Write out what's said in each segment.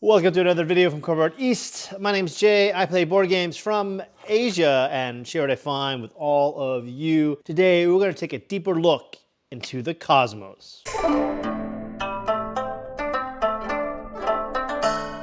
Welcome to another video from Cardboard East. My name's Jay. I play board games from Asia and share what I find with all of you. Today we're going to take a deeper look into the cosmos.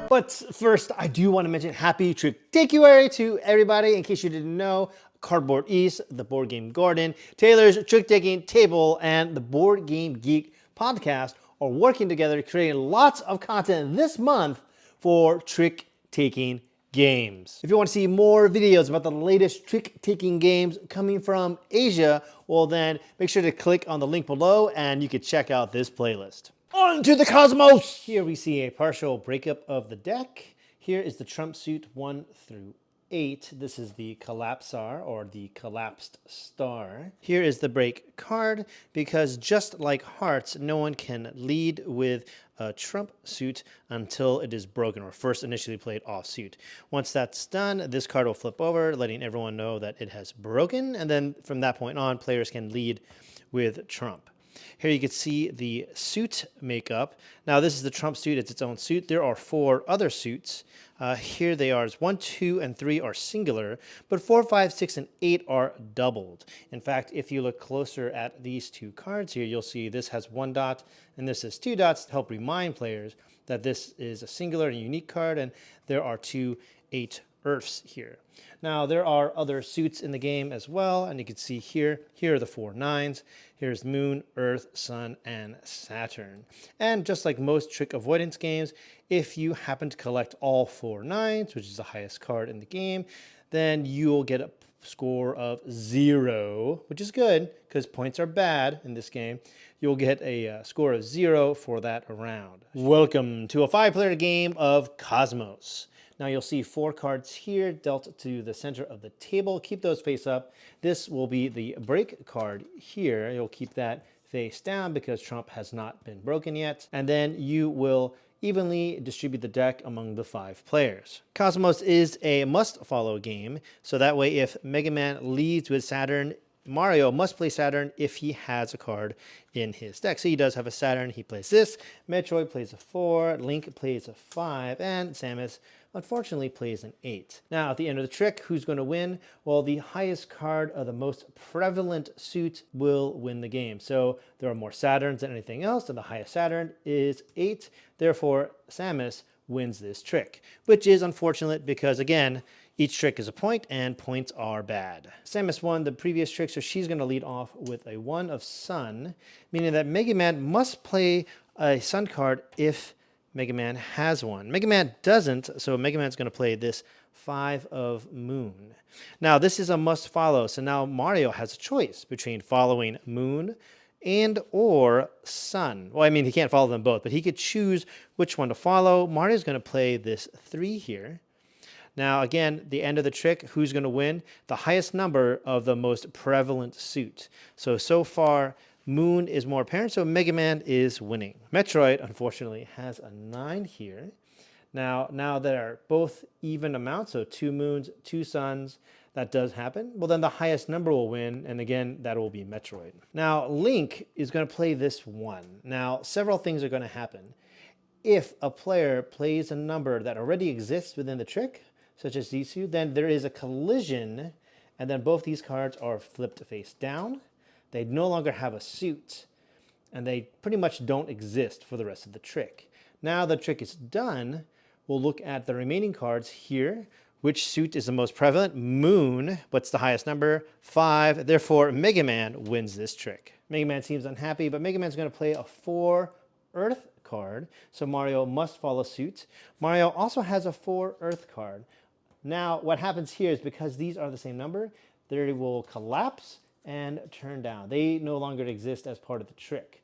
But first, I do want to mention happy Trick-tacuary to everybody. In case you didn't know, Cardboard East, the Board Game Garden, Taylor's Trick-taking Table, and the Board Game Geek podcast are working together, creating lots of content this month for trick-taking games. If you want to see more videos about the latest trick-taking games coming from Asia, well then make sure to click on the link below and you can check out this playlist. On to the cosmos! Here we see a partial breakup of the deck. Here is the trump suit 1 through 8. This is the collapsar, or the collapsed star. Here is the break card, because just like hearts, no one can lead with a trump suit until it is broken, or first initially played off suit. Once that's done, this card will flip over, letting everyone know that it has broken, and then from that point on, players can lead with trump. Here you can see the suit makeup. Now this is the trump suit, it's its own suit. There are 4 other suits. Here they are, 1, 2, and 3 are singular, but 4, 5, 6, and 8 are doubled. In fact, if you look closer at these 2 cards here, you'll see this has 1 dot and this has 2 dots to help remind players that this is a singular and unique card, and there are 2 8 Earths here. Now there are other suits in the game as well, and you can see here are the 4 9s. Here's Moon, Earth, Sun, and Saturn. And just like most trick avoidance games, if you happen to collect all 4 9s, which is the highest card in the game, then you'll get a score of 0, which is good because points are bad in this game. You'll get a score of 0 for that round. Welcome to a 5-player game of Cosmos. Now you'll see 4 cards here dealt to the center of the table. Keep those face up. This will be the break card here. You'll keep that face down because trump has not been broken yet. And then you will evenly distribute the deck among the 5 players. Cosmos is a must-follow game, so that way if Mega Man leads with Saturn, Mario must play Saturn if he has a card in his deck. So he does have a Saturn, he plays this, Metroid plays a 4, Link plays a 5, and Samus unfortunately plays an 8. Now at the end of the trick, who's going to win? Well, the highest card of the most prevalent suit will win the game. So there are more Saturns than anything else, and the highest Saturn is 8. Therefore, Samus wins this trick, which is unfortunate because, again, each trick is a point, and points are bad. Samus won the previous trick, so she's going to lead off with a 1 of Sun, meaning that Mega Man must play a Sun card if Mega Man has one. Mega Man doesn't, so Mega Man's going to play this 5 of Moon. Now, this is a must follow, so now Mario has a choice between following Moon and or Sun. Well, I mean, he can't follow them both, but he could choose which one to follow. Mario's going to play this 3 here. Now, again, the end of the trick, who's going to win? The highest number of the most prevalent suit. So far, Moon is more apparent, so Mega Man is winning. Metroid, unfortunately, has a 9 here. Now they're both even amounts, so 2 Moons, 2 Suns. That does happen. Well, then the highest number will win, and again, that will be Metroid. Now, Link is going to play this 1. Now, several things are going to happen. If a player plays a number that already exists within the trick, such as these 2, then there is a collision, and then both these cards are flipped face down. They no longer have a suit, and they pretty much don't exist for the rest of the trick. Now the trick is done, we'll look at the remaining cards here. Which suit is the most prevalent? Moon. What's the highest number? 5. Therefore, Mega Man wins this trick. Mega Man seems unhappy, but Mega Man's going to play a 4 Earth card, so Mario must follow suit. Mario also has a 4 Earth card. Now, what happens here is because these are the same number, they will collapse and turn down. They no longer exist as part of the trick.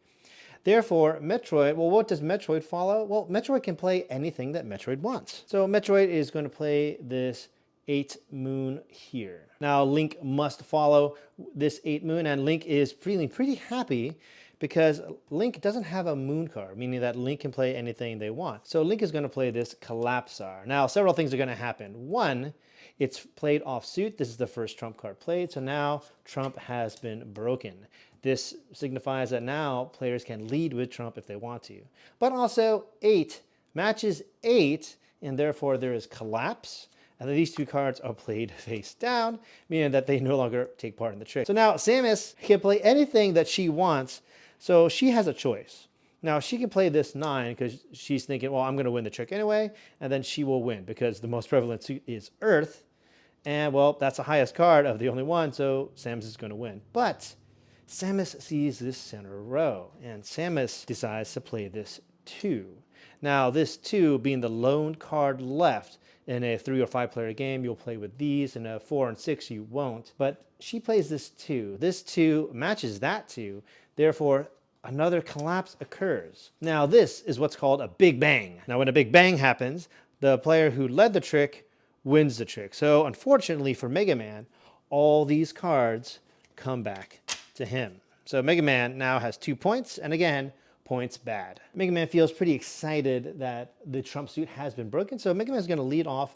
Therefore, Metroid, well, what does Metroid follow? Well, Metroid can play anything that Metroid wants. So Metroid is going to play this 8 Moon here. Now, Link must follow this 8 Moon, and Link is feeling pretty happy because Link doesn't have a Moon card, meaning that Link can play anything they want. So Link is going to play this Collapsar. Now, several things are going to happen. 1, it's played off suit. This is the first trump card played, so now trump has been broken. This signifies that now players can lead with trump if they want to. But also 8 matches 8, and therefore there is collapse. And then these two cards are played face down, meaning that they no longer take part in the trick. So now Samus can play anything that she wants, so she has a choice. Now she can play this 9 because she's thinking, well, I'm going to win the trick anyway, and then she will win because the most prevalent suit is Earth. And well, that's the highest card of the only one, so Samus is going to win. But Samus sees this center row, and Samus decides to play this 2. Now, this 2 being the lone card left in a 3 or 5 player game, you'll play with these. In a 4 and 6, you won't. But she plays this 2. This 2 matches that 2. Therefore, another collapse occurs. Now, this is what's called a big bang. Now, when a big bang happens, the player who led the trick wins the trick. So, unfortunately for Mega Man, all these cards come back to him. So Mega Man now has 2 points, and again, points bad. Mega Man feels pretty excited that the trump suit has been broken, so Mega Man is going to lead off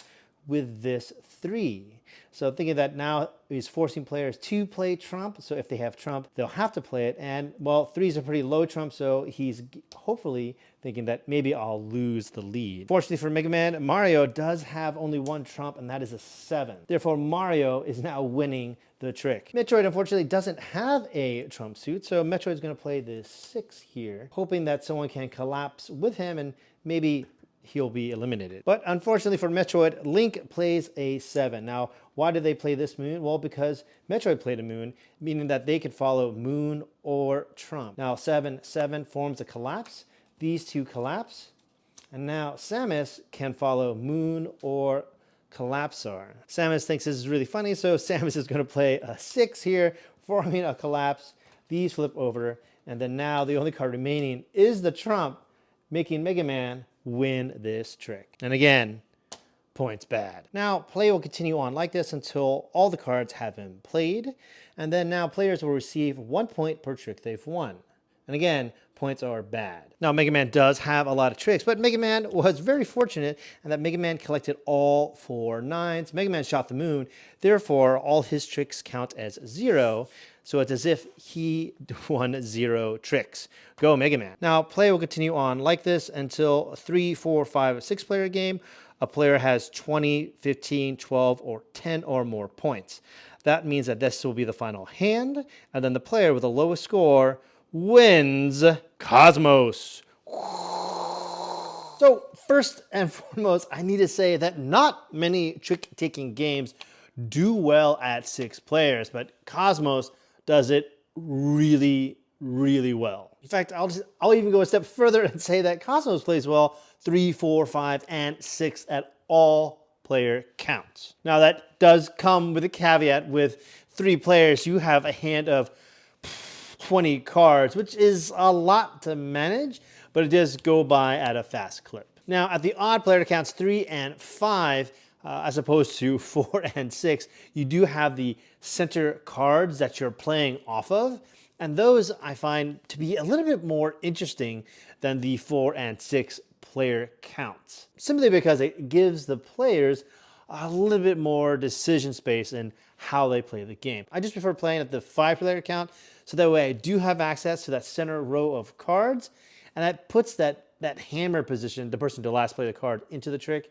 with this 3. So thinking that now he's forcing players to play trump, so if they have trump, they'll have to play it, and well, 3 is a pretty low trump, so he's hopefully thinking that maybe I'll lose the lead. Fortunately for Mega Man, Mario does have only 1 trump, and that is a 7. Therefore, Mario is now winning the trick. Metroid, unfortunately, doesn't have a trump suit, so Metroid's going to play this 6 here, hoping that someone can collapse with him and maybe he'll be eliminated. But unfortunately for Metroid, Link plays a 7. Now, why did they play this moon? Well, because Metroid played a moon, meaning that they could follow moon or trump. Now, 7 forms a collapse. These 2 collapse. And now Samus can follow moon or collapsar. Samus thinks this is really funny, so Samus is going to play a 6 here, forming a collapse. These flip over, and then now the only card remaining is the trump, making Mega Man win this trick. And again, points bad. Now, play will continue on like this until all the cards have been played, and then now players will receive 1 point per trick they've won. And again, points are bad. Now, Mega Man does have a lot of tricks, but Mega Man was very fortunate in that Mega Man collected all 4 9s. Mega Man shot the moon, therefore all his tricks count as 0, so it's as if he won 0 tricks. Go Mega Man. Now, play will continue on like this until a 3, 4, 5, 6 player game. A player has 20, 15, 12, or 10 or more points. That means that this will be the final hand, and then the player with the lowest score wins Cosmos. So first and foremost, I need to say that not many trick-taking games do well at 6 players, but Cosmos does it really, really well. In fact, I'll even go a step further and say that Cosmos plays well 3, 4, 5, and 6 at all player counts. Now that does come with a caveat. With 3 players, you have a hand of 20 cards, which is a lot to manage, but it does go by at a fast clip. Now, at the odd player counts 3 and 5, as opposed to 4 and 6, you do have the center cards that you're playing off of, and those I find to be a little bit more interesting than the 4 and 6 player counts, simply because it gives the players a little bit more decision space in how they play the game. I just prefer playing at the 5 player count, so that way I do have access to that center row of cards, and that puts that hammer position, the person to last play the card, into the trick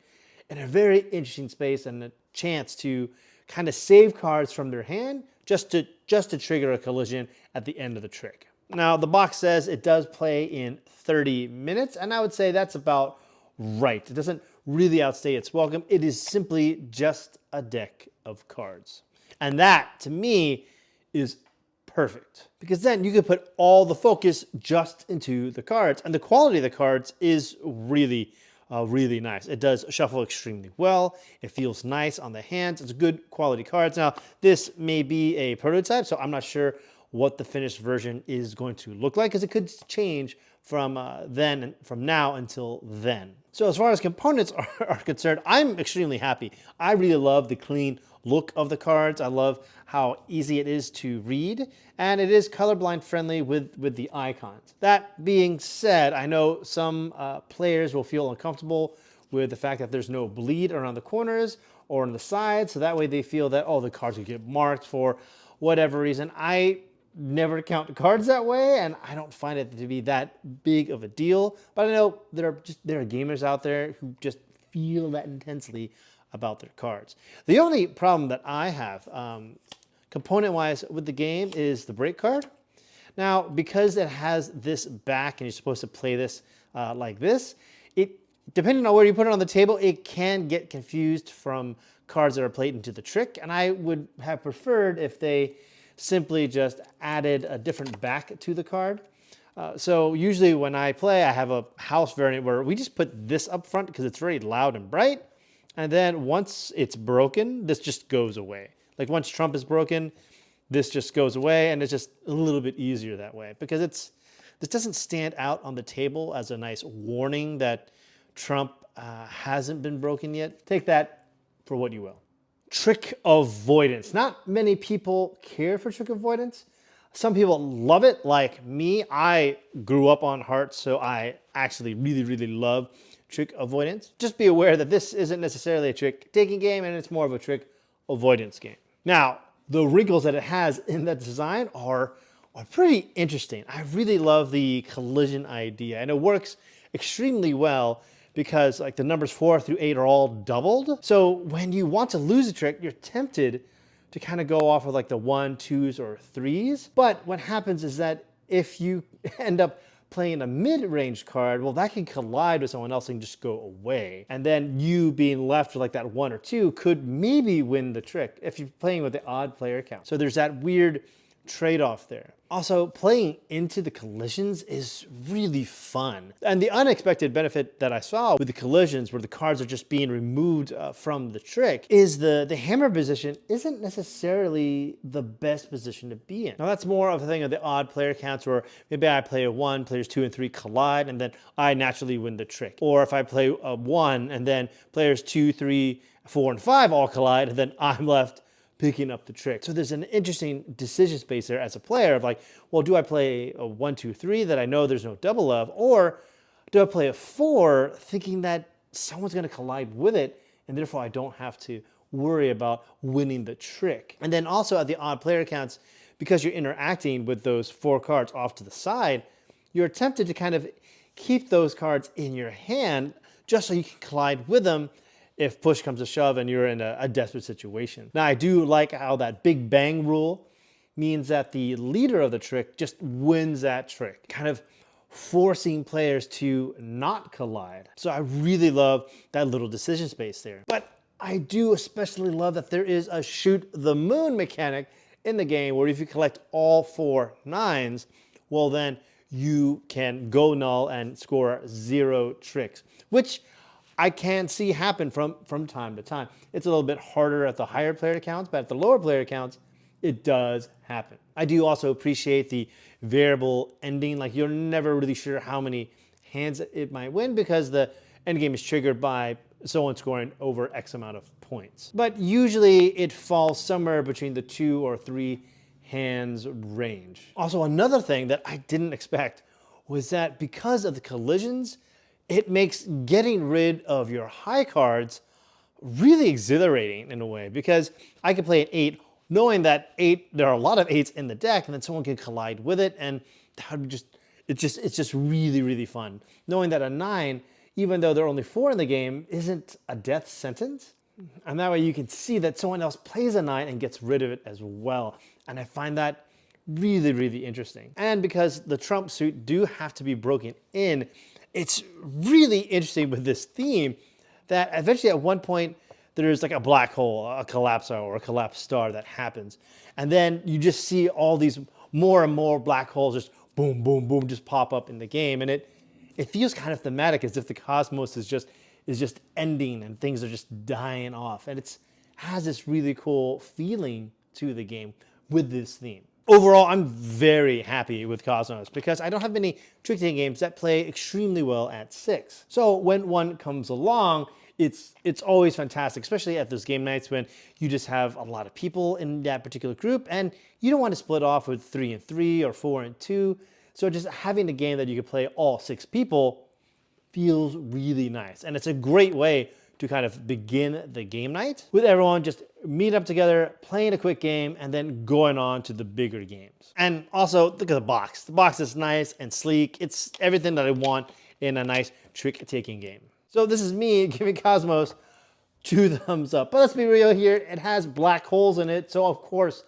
in a very interesting space and a chance to kind of save cards from their hand just to trigger a collision at the end of the trick. Now, the box says it does play in 30 minutes, and I would say that's about right. It doesn't really outstay its welcome. It is simply just a deck of cards. And that, to me, is perfect. Because then you can put all the focus just into the cards, and the quality of the cards is really nice. It does shuffle extremely well. It feels nice on the hands. It's good quality cards. Now, this may be a prototype, so I'm not sure what the finished version is going to look like, because it could change from now until then. So as far as components are concerned, I'm extremely happy. I really love the clean look of the cards. I love how easy it is to read, and it is colorblind friendly with the icons. That being said, I know some players will feel uncomfortable with the fact that there's no bleed around the corners or on the sides, so that way they feel that, oh, the cards will get marked for whatever reason. I never count cards that way, and I don't find it to be that big of a deal. But I know there are gamers out there who just feel that intensely about their cards. The only problem that I have, component-wise with the game, is the break card. Now, because it has this back and you're supposed to play this like this, depending on where you put it on the table, it can get confused from cards that are played into the trick. And I would have preferred if they simply just added a different back to the card. So usually when I play, I have a house variant where we just put this up front because it's very loud and bright. And then once it's broken, this just goes away. Like once Trump is broken, this just goes away, and it's just a little bit easier that way because this doesn't stand out on the table as a nice warning that Trump hasn't been broken yet. Take that for what you will. Trick avoidance. Not many people care for trick avoidance. Some people love it, like me. I grew up on hearts, so I actually really, really love trick avoidance. Just be aware that this isn't necessarily a trick taking game, and it's more of a trick avoidance game. Now, the wrinkles that it has in that design are pretty interesting. I really love the collision idea, and it works extremely well because like the numbers 4 through 8 are all doubled. So when you want to lose a trick, you're tempted to kind of go off with like the 1, 2s, or 3s. But what happens is that if you end up playing a mid-range card, well, that can collide with someone else and just go away. And then you being left with like that 1 or 2 could maybe win the trick if you're playing with the odd player count. So there's that weird trade-off there. Also, playing into the collisions is really fun. And the unexpected benefit that I saw with the collisions where the cards are just being removed from the trick is the hammer position isn't necessarily the best position to be in. Now that's more of a thing of the odd player counts where maybe I play a 1, players 2 and 3 collide, and then I naturally win the trick. Or if I play a 1 and then players 2, 3, 4, and 5 all collide, and then I'm left picking up the trick. So there's an interesting decision space there as a player of like, well, do I play a 1, 2, 3 that I know there's no double of, or do I play a 4 thinking that someone's going to collide with it and therefore I don't have to worry about winning the trick? And then also at the odd player counts, because you're interacting with those 4 cards off to the side, you're tempted to kind of keep those cards in your hand just so you can collide with them if push comes to shove and you're in a desperate situation. Now, I do like how that big bang rule means that the leader of the trick just wins that trick, kind of forcing players to not collide. So I really love that little decision space there. But I do especially love that there is a shoot the moon mechanic in the game where if you collect all 4 9s, well then you can go null and score 0 tricks, which I can see happen from time to time. It's a little bit harder at the higher player counts, but at the lower player counts, it does happen. I do also appreciate the variable ending. Like you're never really sure how many hands it might win because the end game is triggered by someone scoring over X amount of points. But usually it falls somewhere between the 2 or 3 hands range. Also, another thing that I didn't expect was that because of the collisions, it makes getting rid of your high cards really exhilarating in a way, because I could play an 8 knowing that 8, there are a lot of 8s in the deck, and then someone can collide with it, and that would be it's just really, really fun. Knowing that a 9, even though there are only 4 in the game, isn't a death sentence. And that way you can see that someone else plays a 9 and gets rid of it as well. And I find that really, really interesting. And because the Trump suit do have to be broken in, it's really interesting with this theme that eventually at one point there's like a black hole, a collapso or a collapsed star that happens. And then you just see all these more and more black holes just boom, boom, boom, just pop up in the game. And it feels kind of thematic, as if the cosmos is just ending and things are just dying off. And it has this really cool feeling to the game with this theme. Overall, I'm very happy with Cosmos because I don't have many trick-taking games that play extremely well at 6. So when one comes along, it's always fantastic, especially at those game nights when you just have a lot of people in that particular group and you don't want to split off with 3 and 3 or 4 and 2. So just having a game that you can play all 6 people feels really nice. And it's a great way to kind of begin the game night with everyone just meeting up together, playing a quick game, and then going on to the bigger games. And also, look at the box. The box is nice and sleek. It's everything that I want in a nice trick-taking game. So this is me giving Cosmos 2 thumbs up. But let's be real here, it has black holes in it, so of course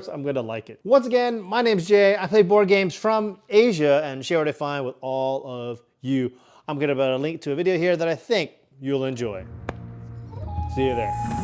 I'm gonna like it. Once again, my name's Jay. I play board games from Asia and share what I find with all of you. I'm gonna put a link to a video here that I think you'll enjoy. See you there.